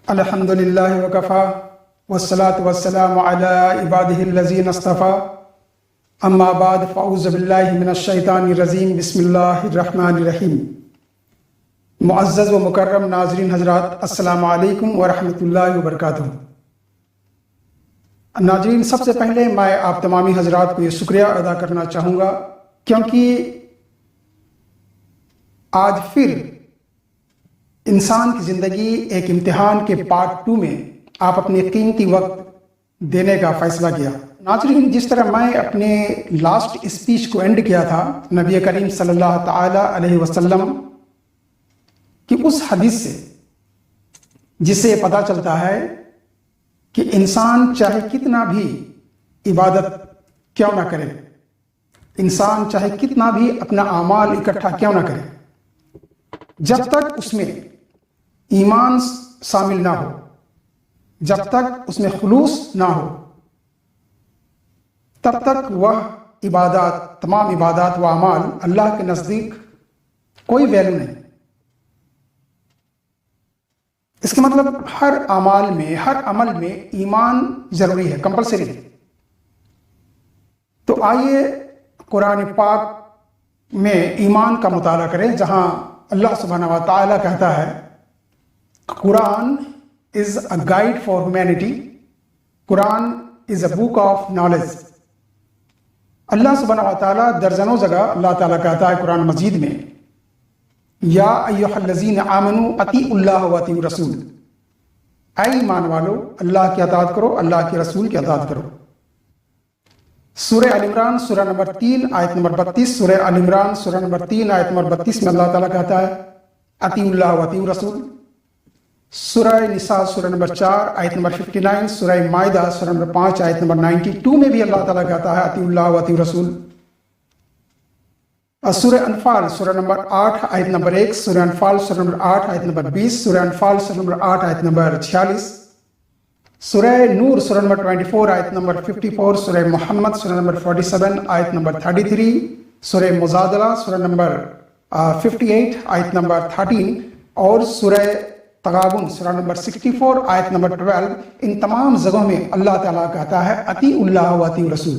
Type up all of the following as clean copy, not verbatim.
الحمد للہ وکفا والصلاة والسلام علی عبادہ الذین اصطفیٰ اما بعد فاعوذ باللہ من الشیطان الرجیم بسم اللہ الرحمن الرحیم۔ معزز و مکرم ناظرین حضرات، السلام علیکم ورحمۃ اللہ وبرکاتہ۔ ناظرین، سب سے پہلے میں آپ تمامی حضرات کو یہ شکریہ ادا کرنا چاہوں گا کیونکہ آج پھر انسان کی زندگی ایک امتحان کے پارٹ 2 میں آپ اپنے قیمتی وقت دینے کا فیصلہ کیا۔ ناظرین، جس طرح میں اپنے لاسٹ اسپیچ کو اینڈ کیا تھا نبی کریم صلی اللہ تعالی علیہ وسلم کی اس حدیث سے، جس سے پتہ چلتا ہے کہ انسان چاہے کتنا بھی عبادت کیوں نہ کرے، انسان چاہے کتنا بھی اپنا اعمال اکٹھا کیوں نہ کرے، جب تک اس میں ایمان شامل نہ ہو، جب تک اس میں خلوص نہ ہو، تب تک وہ عبادات، تمام عبادات و اعمال اللہ کے نزدیک کوئی ویلیو نہیں۔ اس کا مطلب ہر اعمال میں، ہر عمل میں ایمان ضروری ہے، کمپلسری ہے۔ تو آئیے قرآن پاک میں ایمان کا مطالعہ کریں، جہاں اللہ سبحانہ و تعالیٰ کہتا ہے قرآن is a guide for humanity, Quran is a book of knowledge۔ اللہ سبحانہ و تعالیٰ درجنوں جگہ اللہ تعالیٰ کہتا ہے قرآن مجید میں، یا ایھا الذین آمنوا اطیعوا اللہ واطیعوا الرسول، اے ایمان والو اللہ کی اطاعت کرو، اللہ کے رسول کی اطاعت کرو۔ سورہ ال عمران سورہ نمبر 3 آیت نمبر 32، سورہ ال عمران سورہ نمبر 3 آیت نمبر 32 میں اللہ تعالیٰ کہتا ہے اطیعوا اللہ واطیعوا الرسول۔ سورہ نساء سورہ نمبر 4 آیت نمبر 59، سورہ مائدہ سورہ نمبر 5 آیت نمبر 92 میں بھی اللہ تعالیٰ کہتا ہے اطیعوا اللہ واطیعوا الرسول۔ سورہ انفال سورہ نمبر 8 آیت نمبر 1، سورہ انفال سورہ نمبر 8 آیت نمبر 20، سورہ انفال سورہ نمبر 8 آیت نمبر 46، سورہ نور سورہ نمبر 24 آیت نمبر 54، سورہ محمد سورہ نمبر 47 آیت نمبر 33، سورہ مجادلہ سورہ نمبر 58 آیت نمبر 13، اور سورہ تغابن سورہ نمبر 64 آیت نمبر 12۔ ان تمام جگہوں میں اللہ تعالیٰ کہتا ہے اطیعوا اللہ واطیعوا الرسول،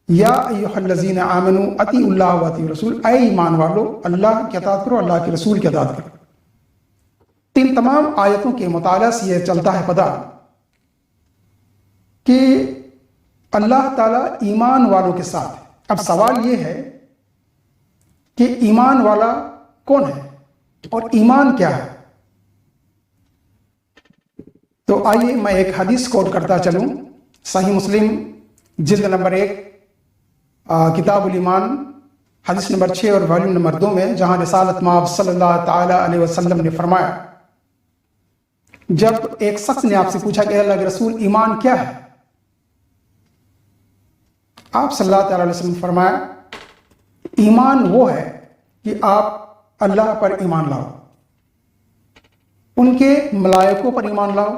یا ایھا الذین آمنوا اطیعوا اللہ واطیعوا الرسول، اے ایمان والو اللہ کی اطاعت کرو، اللہ کے رسول کی اطاعت کرو۔ ان تمام آیتوں کے مطالعہ سے یہ چلتا ہے پتہ کہ اللہ تعالیٰ ایمان والوں کے ساتھ ہے۔ اب سوال یہ ہے کہ ایمان والا کون ہے اور ایمان کیا ہے؟ تو آئیے میں ایک حدیث کوٹ کرتا چلوں، صحیح مسلم جلد نمبر 1 کتاب الایمان حدیث نمبر 6 اور والیوم نمبر 2 میں، جہاں رسالت مآب صلی اللہ تعالی علیہ وسلم نے فرمایا، جب ایک شخص نے آپ سے پوچھا کہ اللہ کے رسول ایمان کیا ہے، آپ صلی اللہ تعالی علیہ وسلم نے فرمایا ایمان وہ ہے کہ آپ اللہ پر ایمان لاؤ، ان کے ملائکوں پر ایمان لاؤ،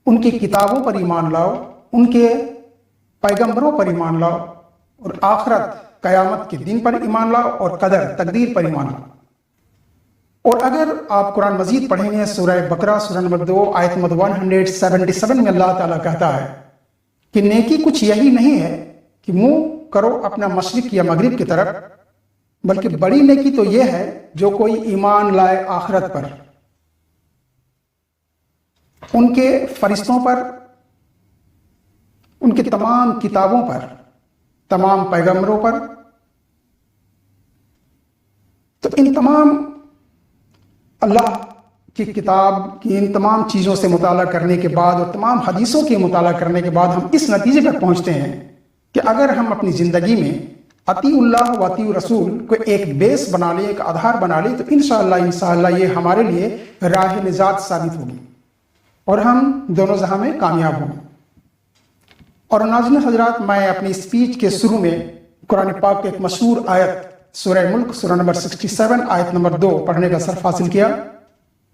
ان کی کتابوں پر ایمان لاؤ، ان کے پیغمبروں پر ایمان لاؤ، اور آخرت قیامت کے دن پر ایمان لاؤ، اور قدر تقدیر پر ایمان لاؤ۔ اور اگر آپ قرآن مجید پڑھیں گے سورہ بقرہ سورہ نمبر 2 آیت نمبر 177 میں اللہ تعالیٰ کہتا ہے کہ نیکی کچھ یہی نہیں ہے کہ منہ کرو اپنا مشرق یا مغرب کی طرف، بلکہ بڑی نیکی تو یہ ہے جو کوئی ایمان لائے آخرت پر، ان کے فرشتوں پر، ان کی تمام کتابوں پر، تمام پیغمبروں پر۔ تو ان تمام اللہ کی کتاب کی ان تمام چیزوں سے مطالعہ کرنے کے بعد اور تمام حدیثوں کے مطالعہ کرنے کے بعد ہم اس نتیجے پر پہنچتے ہیں کہ اگر ہم اپنی زندگی میں اطیعوا اللہ واطیعوا الرسول کو ایک بیس بنا لیں، ایک آدھار بنا لیں، تو انشاءاللہ یہ ہمارے لیے راہ نجات ثابت ہوگی اور ہم دونوں جہاں میں کامیاب ہوں گے۔ اور ناظرین حضرات، میں اپنی اسپیچ کے شروع میں قرآن پاک کے ایک مشہور آیت سورہ ملک سورہ نمبر 67 آیت نمبر 2 پڑھنے کا شرف حاصل کیا۔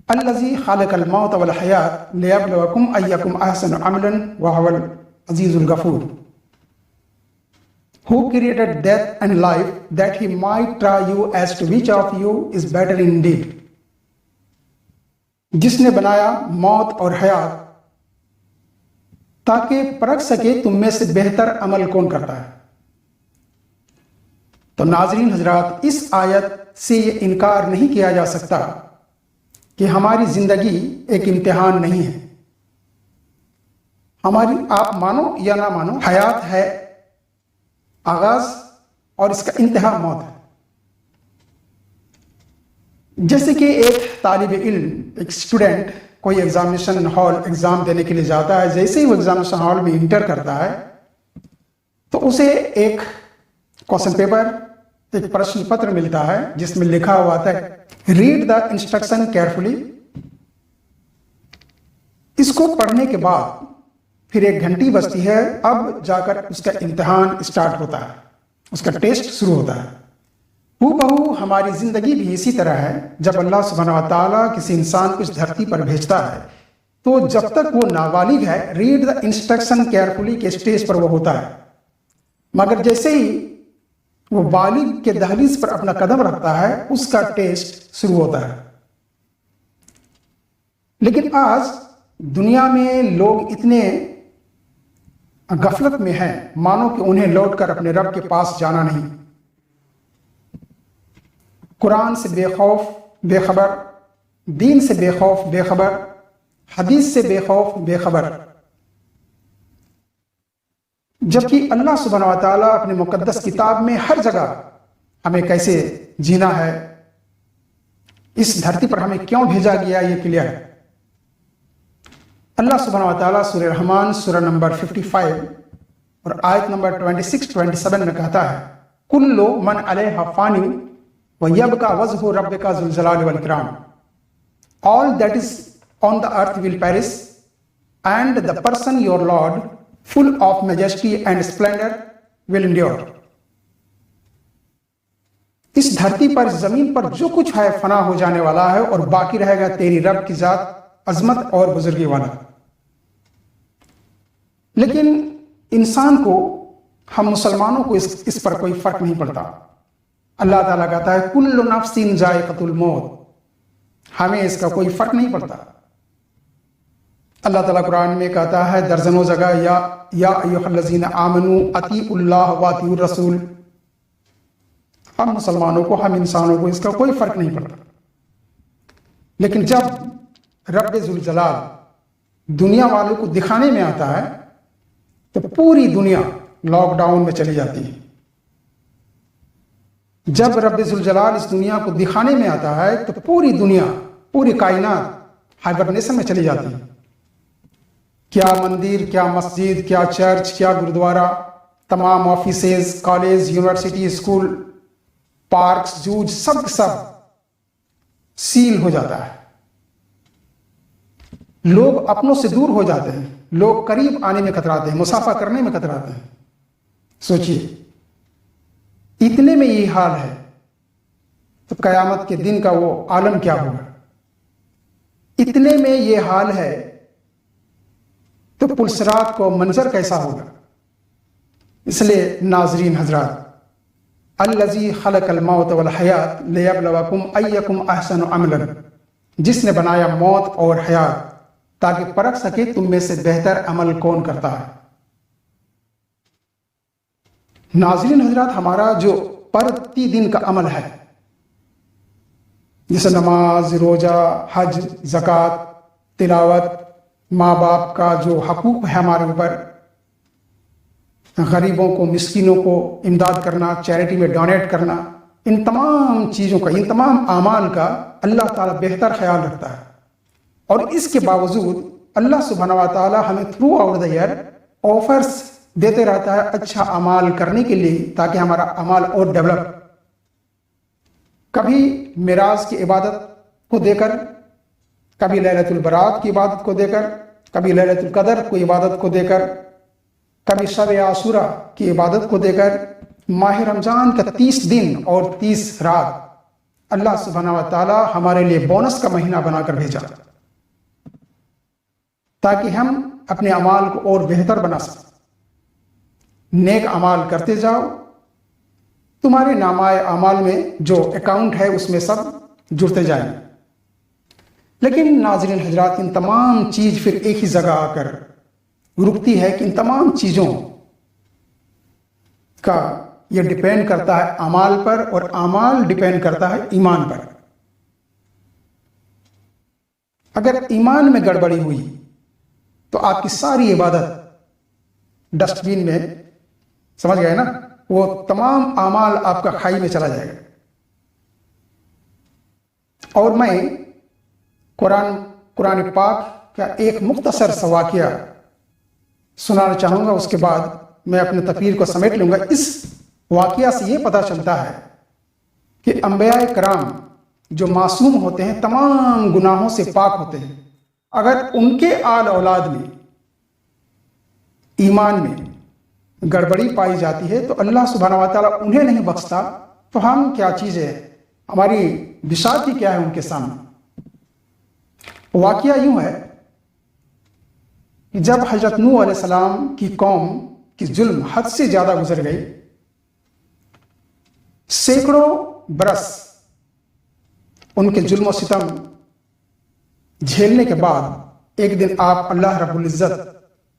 الذی خلق الموت والحیات لیبلوکم ایکم احسن عملا وہو العزیز الغفور۔ Who created death and life that he might try you as to which of you is better indeed۔ جس نے بنایا موت اور حیات تاکہ پرکھ سکے تم میں سے بہتر عمل کون کرتا ہے۔ تو ناظرین حضرات، اس آیت سے یہ انکار نہیں کیا جا سکتا کہ ہماری زندگی ایک امتحان نہیں ہے۔ ہماری، آپ مانو یا نہ مانو، حیات ہے، آغاز اور اس کا انتہا موت ہے۔ جیسے کہ ایک طالب علم، ایک اسٹوڈنٹ کوئی ایگزامینیشن ہال ایگزام دینے کے لیے جاتا ہے، جیسے ہی وہ ایگزامینیشن ہال میں انٹر کرتا ہے تو اسے ایک کوشچن پیپر، ایک پرشن پتر ملتا ہے جس میں لکھا ہوا آتا ہے ریڈ دا انسٹرکشن کیئرفلی۔ اس کو پڑھنے کے بعد پھر ایک گھنٹی بجتی ہے، اب جا کر اس کا امتحان اسٹارٹ ہوتا ہے، اس کا ٹیسٹ شروع ہوتا ہے۔ بہو ہماری زندگی بھی اسی طرح ہے۔ جب اللہ سبحانہ و تعالیٰ کسی انسان کو اس دھرتی پر بھیجتا ہے تو جب تک وہ نابالغ ہے، ریڈ دا انسٹرکشن کیئرفلی کے اسٹیج پر وہ ہوتا ہے، مگر جیسے ہی وہ بالغ کے دہلیز پر اپنا قدم رکھتا ہے اس کا ٹیسٹ شروع ہوتا ہے۔ لیکن آج دنیا میں لوگ اتنے غفلت میں ہیں مانو کہ انہیں لوٹ کر اپنے رب کے پاس جانا نہیں۔ قرآن سے بے خوف بے خبر، دین سے بے خوف بے خبر، حدیث سے بے خوف بے خبر، جبکہ اللہ سبحانہ و تعالیٰ اپنے مقدس کتاب میں ہر جگہ ہمیں کیسے جینا ہے، اس دھرتی پر ہمیں کیوں بھیجا گیا، یہ کلیئر ہے۔ اللہ سبحانہ و تعالیٰ سورہ رحمان سورہ نمبر 55 اور آیت نمبر 26-27 میں کہتا ہے کل من علیہا فانی وَيَبْقَى وَجْهُ رَبِّكَ ذُو الْجَلَالِ وَالْإِكْرَامِ۔ All that is on the earth will perish, and the person your Lord, full of majesty and splendor, will endure۔ اس دھرتی پر، زمین پر جو کچھ ہے فنا ہو جانے والا ہے، اور باقی رہے گا تیری رب کی ذات عظمت اور بزرگی والا۔ لیکن انسان کو، ہم مسلمانوں کو اس پر کوئی فرق نہیں پڑتا۔ اللہ تعالیٰ کہتا ہے کل نفس ذائقۃ الموت، ہمیں اس کا کوئی فرق نہیں پڑتا۔ اللہ تعالیٰ قرآن میں کہتا ہے درجنوں جگہ یا ایھا الذین آمنوا اطیعوا اللہ واطیعوا الرسول۔ ہم مسلمانوں کو، ہم انسانوں کو اس کا کوئی فرق نہیں پڑتا۔ لیکن جب رب ذوالجلال دنیا والوں کو دکھانے میں آتا ہے تو پوری دنیا لاک ڈاؤن میں چلی جاتی ہے۔ جب رب ذوالجلال اس دنیا کو دکھانے میں آتا ہے تو پوری دنیا، پوری کائنات ہائبرنیشن میں چلی جاتی ہے۔ کیا مندر، کیا مسجد، کیا چرچ، کیا گرودوارا، تمام offices, college, university, school, parks, zoos, سب سیل ہو جاتا ہے۔ لوگ اپنوں سے دور ہو جاتے ہیں، لوگ قریب آنے میں کتراتے ہیں، مسافہ کرنے میں کتراتے ہیں۔ سوچئے اتنے میں یہ حال ہے تو قیامت کے دن کا وہ عالم کیا ہوگا؟ اتنے میں یہ حال ہے تو پلسرات کو منظر کیسا ہوگا؟ اس لیے ناظرین حضرات، الذی خلق الموت والحیات لیبلوکم ایکم احسن عملا، جس نے بنایا موت اور حیات تاکہ پرکھ سکے تم میں سے بہتر عمل کون کرتا ہے۔ ناظرین حضرات، ہمارا جو پرتی دن کا عمل ہے، جیسے نماز، روزہ، حج، زکوٰۃ، تلاوت، ماں باپ کا جو حقوق ہے ہمارے اوپر، غریبوں کو، مسکینوں کو امداد کرنا، چیریٹی میں ڈونیٹ کرنا، ان تمام چیزوں کا، ان تمام اعمال کا اللہ تعالیٰ بہتر خیال رکھتا ہے۔ اور اس کے باوجود اللہ سبحانہ و تعالیٰ ہمیں throughout the year offers دیتے رہتا ہے اچھا اعمال کرنے کے لیے، تاکہ ہمارا اعمال اور ڈیولپ۔ کبھی معراج کی عبادت کو دے کر، کبھی لیلۃ البرات کی عبادت کو دے کر، کبھی لیلۃ القدر کو عبادت کو دے کر، کبھی شب عاشوراء کی عبادت کو دے کر، ماہ رمضان کا 30 دن اور 30 رات اللہ سبحانہ و تعالیٰ ہمارے لیے بونس کا مہینہ بنا کر بھیجا، تاکہ ہم اپنے اعمال کو اور بہتر بنا سکیں۔ نیک اعمال کرتے جاؤ، تمہارے نامہ اعمال میں جو اکاؤنٹ ہے اس میں سب جڑتے جائیں۔ لیکن ناظرین حضرات، ان تمام چیز پھر ایک ہی جگہ آ کر رکتی ہے کہ ان تمام چیزوں کا یہ ڈیپینڈ کرتا ہے اعمال پر، اور اعمال ڈیپینڈ کرتا ہے ایمان پر۔ اگر ایمان میں گڑبڑی ہوئی تو آپ کی ساری عبادت ڈسٹ بین میں، سمجھ گئے نا، وہ تمام اعمال آپ کا کھائی میں چلا جائے گا۔ اور میں قرآن پاک کا ایک مختصر سا واقعہ سنانا چاہوں گا، اس کے بعد میں اپنے تقریر کو سمیٹ لوں گا۔ اس واقعہ سے یہ پتہ چلتا ہے کہ انبیاء کرام جو معصوم ہوتے ہیں، تمام گناہوں سے پاک ہوتے ہیں، اگر ان کے آل اولاد میں ایمان میں گڑبڑی پائی جاتی ہے تو اللہ سبحانہ و تعالیٰ انہیں نہیں بخشتا، تو ہم کیا چیز ہے، ہماری بساط ہی کیا ہے ان کے سامنے۔ واقعہ یوں ہے کہ جب حضرت نوح علیہ السلام کی قوم کی ظلم حد سے زیادہ گزر گئی، سینکڑوں برس ان کے ظلم و ستم جھیلنے کے بعد ایک دن آپ اللہ رب العزت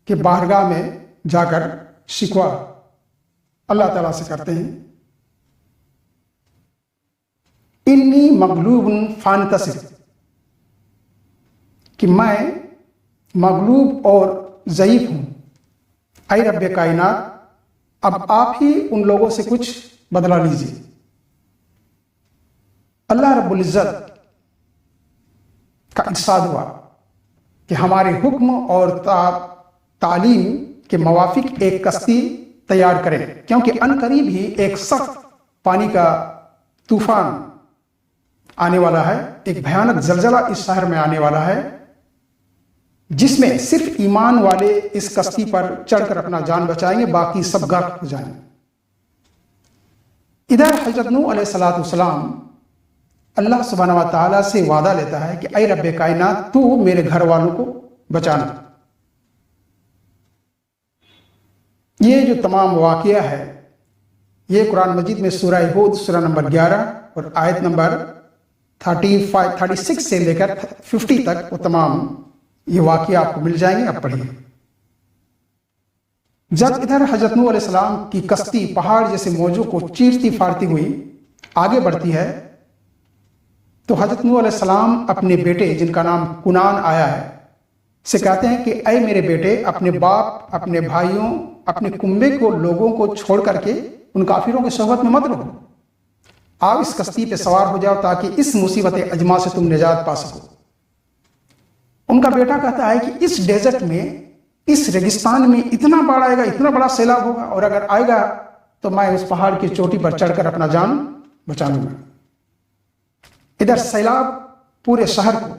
کے بارگاہ میں جا کر شکوہ اللہ تعالیٰ سے کرتے ہیں، انی مغلوب فانتصر، کہ میں مغلوب اور ضعیف ہوں، اے رب کائنات اب آپ ہی ان لوگوں سے کچھ بدلا لیجیے۔ اللہ رب العزت کا ارشاد ہوا کہ ہمارے حکم اور تعلیم کے موافق ایک کشتی تیار کریں، کیونکہ ان قریب ہی ایک سخت پانی کا طوفان آنے والا ہے، ایک بھیانک زلزلہ اس شہر میں آنے والا ہے، جس میں صرف ایمان والے اس کشتی پر چڑھ کر اپنا جان بچائیں گے، باقی سب غرق ہو جائیں گے۔ ادھر حضرت نوح علیہ السلام اللہ سبحانہ و تعالیٰ سے وعدہ لیتا ہے کہ اے رب کائنات تو میرے گھر والوں کو بچانا۔ یہ جو تمام واقعہ ہے یہ قرآن مجید میں سورہ ہود سورہ نمبر 11 اور آیت نمبر 36 سے لے کر 50 تک وہ تمام یہ واقعہ آپ کو مل جائیں گے، آپ پڑھیے۔ جب ادھر حضرت نوح علیہ السلام کی کشتی پہاڑ جیسے موجوں کو چیرتی پھاڑتی ہوئی آگے بڑھتی ہے، تو حضرت نوح علیہ السلام اپنے بیٹے جن کا نام کنان آیا ہے سے کہتے ہیں کہ اے میرے بیٹے، اپنے باپ، اپنے بھائیوں، اپنے کنبے کو، لوگوں کو چھوڑ کر کے ان کافروں کی صحبت میں مت رہو، آپ اس کشتی پہ سوار ہو جاؤ تاکہ اس مصیبت اجما سے تم نجات پا سکو۔ ان کا بیٹا کہتا ہے کہ اس ڈیزرٹ میں، اس ریگستان میں اتنا باڑ آئے گا، اتنا بڑا سیلاب ہوگا، اور اگر آئے گا تو میں اس پہاڑ کی چوٹی پر چڑھ کر اپنا جان بچا لوں گا۔ ادھر سیلاب پورے شہر کو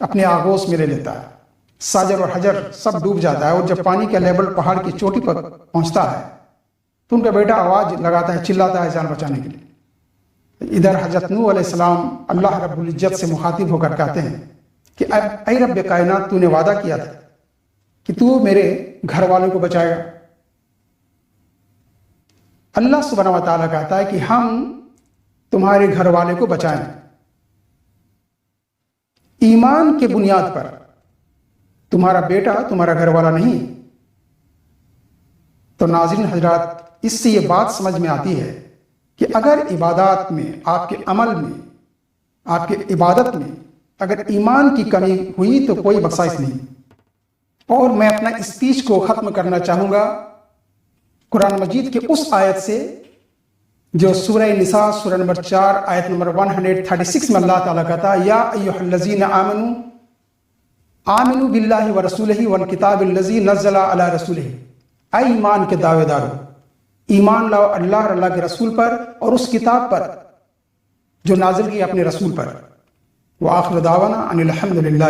اپنے آغوش میں لے لیتا ہے، ساجر اور حجر سب ڈوب جاتا ہے، اور جب پانی کا لیول پہاڑ کی چوٹی پر پہنچتا ہے تو ان کا بیٹا آواز لگاتا ہے، چلاتا ہے جان بچانے کے لیے۔ ادھر حضرت نوح علیہ السلام اللہ رب العزت سے مخاطب ہو کر کہتے ہیں کہ اے رب کائنات تو نے وعدہ کیا تھا کہ تو میرے گھر والوں کو بچائے گا۔ اللہ سبحانہ و تعالیٰ کہتا ہے کہ ہم تمہارے گھر والے کو بچائیں ایمان کے بنیاد پر، تمہارا بیٹا تمہارا گھر والا نہیں۔ تو ناظرین حضرات، اس سے یہ بات سمجھ میں آتی ہے کہ اگر عبادات میں، آپ کے عمل میں، آپ کے عبادت میں اگر ایمان کی کمی ہوئی تو کوئی بخشائش نہیں۔ اور میں اپنا اسپیچ کو ختم کرنا چاہوں گا قرآن مجید کے اس آیت سے جو سورہ نساء سورہ نمبر 4 آیت نمبر 136 میں اللہ تعالیٰ کہتا ہے، یا ایھا الذین آمنوا آمنوا باللہ ورسولہ والکتاب الذی نزل علی رسولہ، اے ایمان کے دعوے دارو، ایمان لاؤ اللہ اور اللہ کے رسول پر اور اس کتاب پر جو نازل کی اپنے رسول پر۔ وآخر دعوانا ان الحمد للہ۔